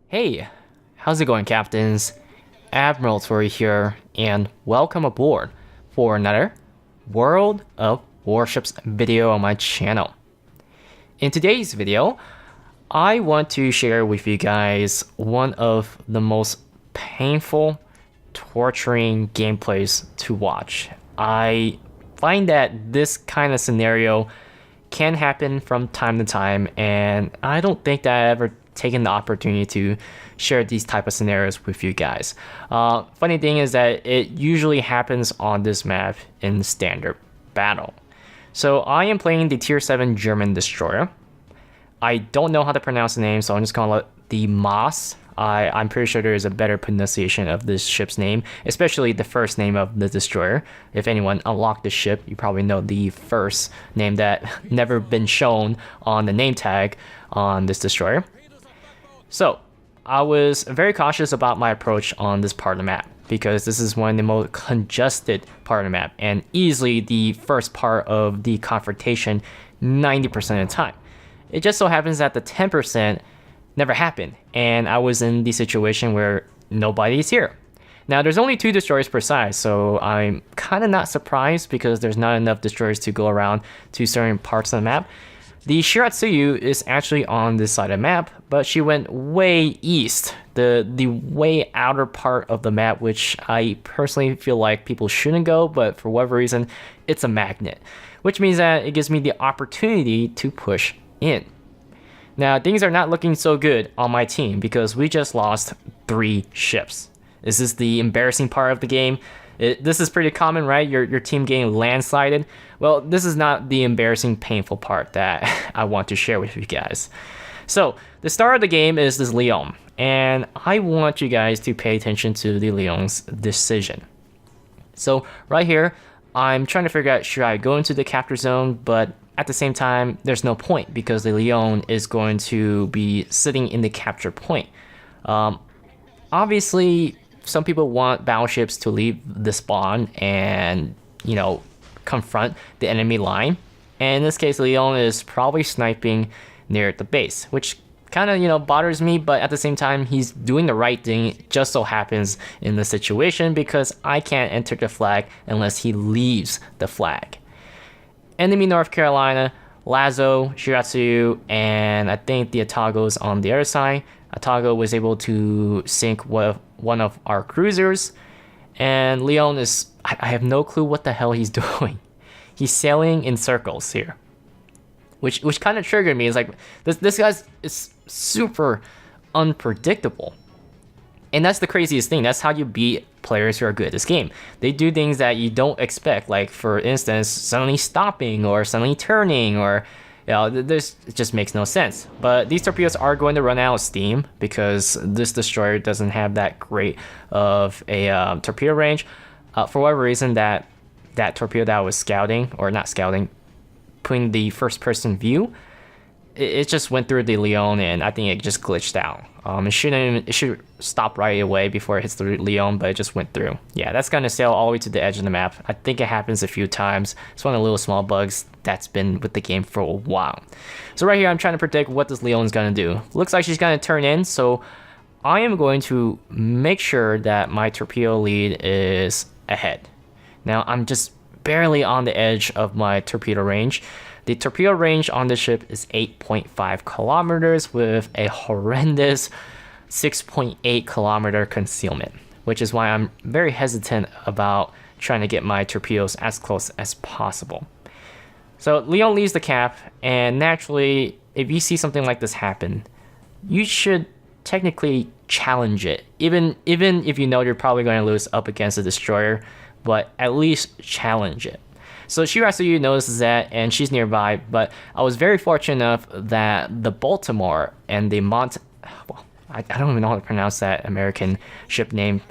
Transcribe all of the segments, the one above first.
Hey, how's it going, captains? Admiral Tori here, and welcome aboard for another World of Warships video on my channel. In today's video, I want to share with you guys one of the most painful, torturing gameplays to watch. I find that this kind of scenario can happen from time to time, and I don't think that I ever taken the opportunity to share these type of scenarios with you guys. Funny thing is that it usually happens on this map in standard battle. So I am playing the tier 7 German destroyer. I don't know how to pronounce the name, so I'm just gonna let the Moss. I'm pretty sure there is a better pronunciation of this ship's name, especially the first name of the destroyer. If anyone unlocked the ship, you probably know the first name that never been shown on the name tag on this destroyer. So I was very cautious about my approach on this part of the map because this is one of the most congested part of the map and easily the first part of the confrontation 90% of the time. It just so happens that the 10% never happened, and I was in the situation where nobody's here. Now there's only 2 destroyers per side, so I'm kind of not surprised because there's not enough destroyers to go around to certain parts of the map. The Shiratsuyu is actually on this side of the map, but she went way east, the way outer part of the map, which I personally feel like people shouldn't go, but for whatever reason, it's a magnet, which means that it gives me the opportunity to push in. Now, things are not looking so good on my team because we just lost 3 ships. Is this the embarrassing part of the game? This is pretty common, right? Your team getting landslided. Well, this is not the embarrassing, painful part that I want to share with you guys. So, the start of the game is this Leon, and I want you guys to pay attention to the Leon's decision. So, right here, I'm trying to figure out, should I go into the capture zone? But at the same time, there's no point because the Leon is going to be sitting in the capture point. Obviously, some people want battleships to leave the spawn and, confront the enemy line. And in this case, Leon is probably sniping near the base, which kind of, bothers me, but at the same time, he's doing the right thing. It just so happens in this situation because I can't enter the flag unless he leaves the flag. Enemy North Carolina, Lazo, Shiratsuyu, and I think the Atago's on the other side. Atago was able to sink one of our cruisers, and Leon is, I have no clue what the hell he's doing. He's sailing in circles here, which kind of triggered me. It's like, this guy is super unpredictable. And that's the craziest thing. That's how you beat players who are good at this game. They do things that you don't expect, like for instance, suddenly stopping or suddenly turning, or it just makes no sense. But these torpedoes are going to run out of steam because this destroyer doesn't have that great of a torpedo range. For whatever reason, that torpedo that was scouting, or not scouting, putting the first person view, it just went through the Leon, and I think it just glitched out. It should stop right away before it hits the Leon, but it just went through. Yeah, that's gonna sail all the way to the edge of the map. I think it happens a few times. It's one of the little small bugs that's been with the game for a while. So right here, I'm trying to predict what this Leon's gonna do. Looks like she's gonna turn in, so I am going to make sure that my torpedo lead is ahead. Now, I'm just barely on the edge of my torpedo range. The torpedo range on this ship is 8.5 kilometers with a horrendous 6.8 kilometer concealment, which is why I'm very hesitant about trying to get my torpedoes as close as possible. So Leon leaves the cap, and naturally, if you see something like this happen, you should technically challenge it, even if you know you're probably going to lose up against a destroyer, but at least challenge it. So Shiratsuyu notices that, and she's nearby, but I was very fortunate enough that the Baltimore and the I don't even know how to pronounce that American ship name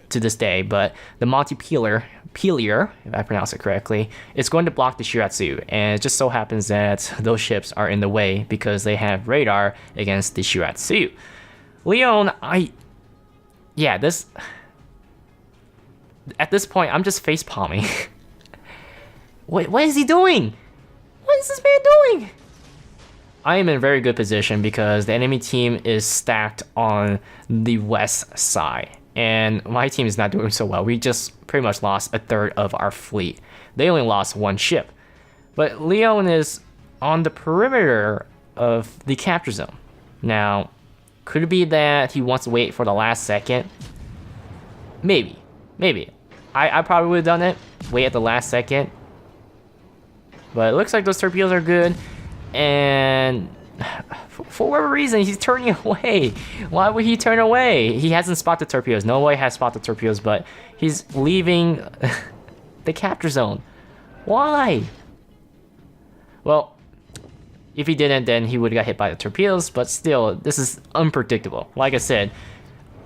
to this day, but the Montpelier, if I pronounce it correctly, is going to block the Shiratsuyu, and it just so happens that those ships are in the way because they have radar against the Shiratsuyu. Leon, at this point, I'm just face palming. What is he doing? What is this man doing? I am in a very good position because the enemy team is stacked on the west side. And my team is not doing so well. We just pretty much lost a third of our fleet. They only lost one ship. But Leon is on the perimeter of the capture zone. Now, could it be that he wants to wait for the last second? Maybe. I probably would have done it. Wait at the last second. But it looks like those torpedoes are good. And for whatever reason, he's turning away. Why would he turn away? He hasn't spotted torpedoes. No way has spotted torpedoes, but he's leaving the capture zone. Why? Well, if he didn't, then he would have got hit by the torpedoes, but still, this is unpredictable. Like I said,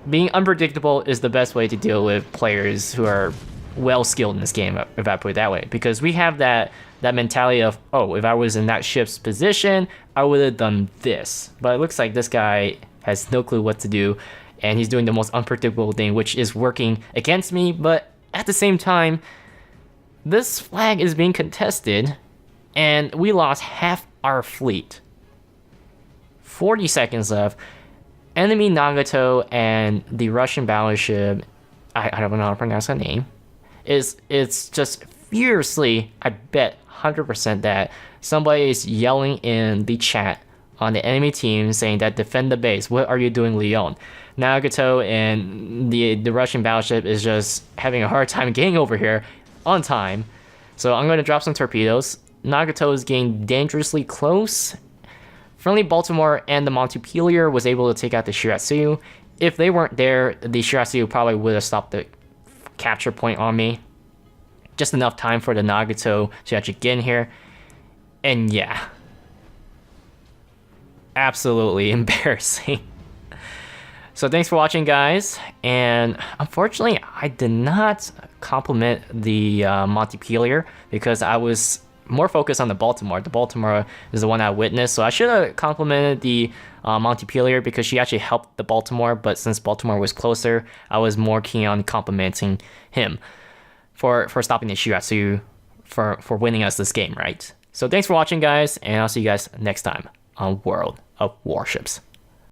being unpredictable is the best way to deal with players who are well skilled in this game, if I put it that way. Because we have that mentality of, oh, if I was in that ship's position, I would have done this. But it looks like this guy has no clue what to do, and he's doing the most unpredictable thing, which is working against me. But at the same time, this flag is being contested, and we lost half our fleet. 40 seconds left. Enemy Nagato and the Russian battleship, I don't know how to pronounce that name, it's just fiercely, I bet 100% that somebody is yelling in the chat on the enemy team saying that defend the base. What are you doing, Leon? Nagato and the Russian battleship is just having a hard time getting over here on time. So I'm going to drop some torpedoes. Nagato is getting dangerously close. Friendly Baltimore and the Montpelier was able to take out the Shiratsuyu. If they weren't there, the Shiratsuyu probably would have stopped the capture point on me. Just enough time for the Nagato to actually get in here. And yeah. Absolutely embarrassing. So thanks for watching, guys. And unfortunately, I did not compliment the Montpelier because I was more focused on the Baltimore. The Baltimore is the one I witnessed, so I should have complimented the Montpelier because she actually helped the Baltimore, but since Baltimore was closer, I was more keen on complimenting him for stopping the Shiratsu for winning us this game, right? So thanks for watching, guys, and I'll see you guys next time on World of Warships.